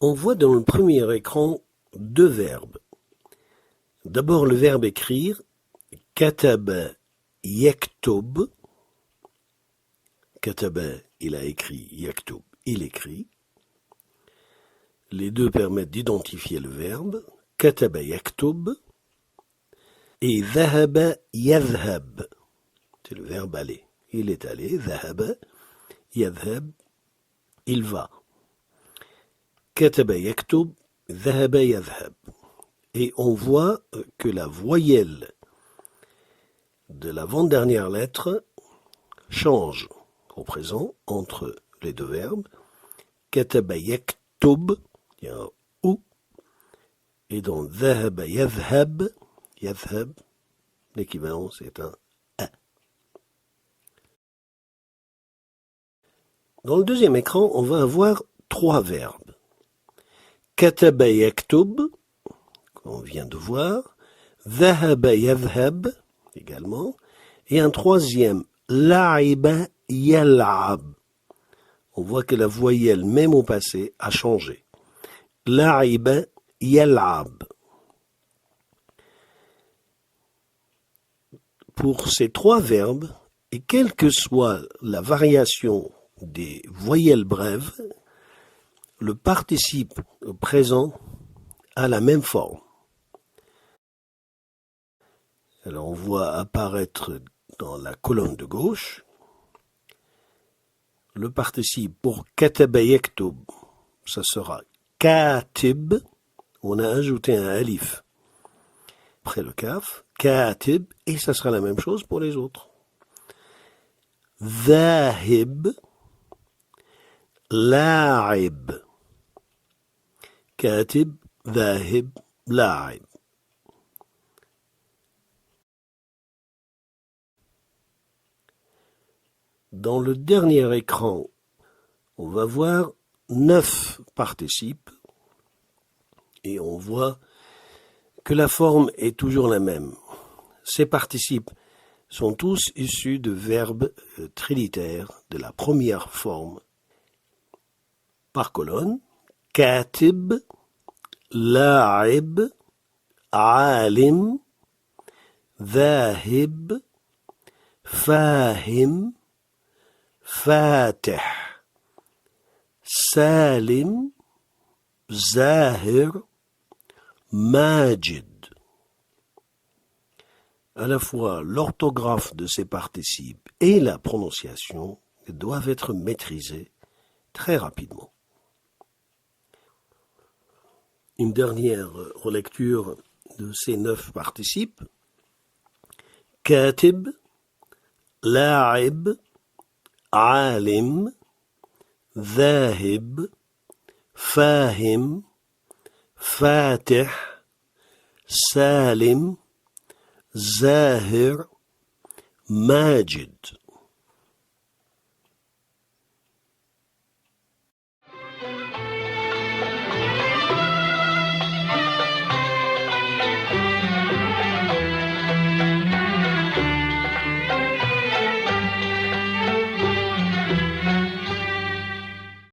On voit dans le premier écran deux verbes. D'abord le verbe écrire, kataba yaktub. Kataba, il a écrit, yaktub, il écrit. Les deux permettent d'identifier le verbe. Kataba yaktub et dhahaba yadhhab. C'est le verbe aller. Il est allé, dhahaba yadhhab, il va. Kataba yaktub, dhahaba yadhhab. Et on voit que la voyelle de l'avant-dernière lettre change au présent entre les deux verbes. Kataba yaktub, il y a un ou, et dans dhahaba yadhhab, yadhhab, l'équivalent c'est un a. Dans le deuxième écran, on va avoir trois verbes. Kataba yaktub, qu'on vient de voir, dhahaba yadhhab, également, et un troisième, la'iba yal'ab. On voit que la voyelle, même au passé, a changé. La'iba yal'ab. Pour ces trois verbes, et quelle que soit la variation des voyelles brèves, le participe présent a la même forme. Alors on voit apparaître dans la colonne de gauche le participe pour kataba yaktub, ça sera katib, on a ajouté un alif après le kaf, katib, et ça sera la même chose pour les autres. Dhahib, la'ib, katib, dhahib, la'ib. Dans le dernier écran, on va voir 9 participes et on voit que la forme est toujours la même. Ces participes sont tous issus de verbes trilitaires de la première forme. Par colonne, katib, la'ib, alim, dhahib, fahim, فاتح سالم زاهر ماجد. À la fois l'orthographe de ces participes et la prononciation doivent être maîtrisés très rapidement. Une dernière relecture de ces 9 participes. Katib, la'ib, عالم ذاهب فاهم فاتح سالم زاهر ماجد.